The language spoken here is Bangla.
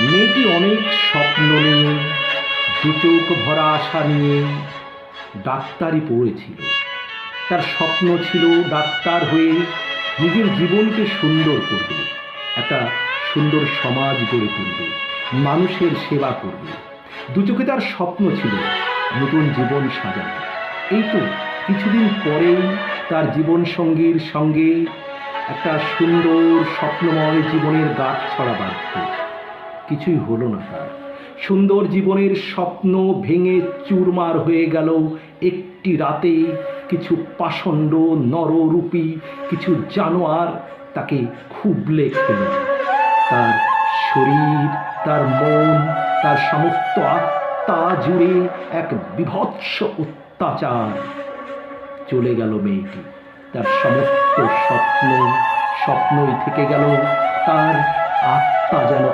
মেয়েটি অনেক স্বপ্ন নিয়ে, দুচোখ ভরা আশা নিয়ে ডাক্তারি পড়েছিল। তার স্বপ্ন ছিল ডাক্তার হয়ে নিজের জীবনকে সুন্দর করবে, একটা সুন্দর সমাজ গড়ে তুলবে, মানুষের সেবা করবে। দুচোখে তার স্বপ্ন ছিল নতুন জীবন সাজানো। এই তো কিছুদিন পরেই তার জীবন সঙ্গীর সঙ্গে একটা সুন্দর স্বপ্নময় জীবনের গাঁথ ছড়া বাঁধত। কিছুই হলো না তার। সুন্দর জীবনের স্বপ্ন ভেঙে চুরমার হয়ে গেল একটি রাতে। কিছু পাষণ্ড নররূপী কিছু জানোয়ার তাকে খুবলে খেল। তার শরীর, তার মন, তার সমস্ত আত্মা জুড়ে এক বিভৎস অত্যাচার। চলে গেল মেয়েটি, তার সমস্ত স্বপ্নই থেকে গেল। তার আত্মা যেন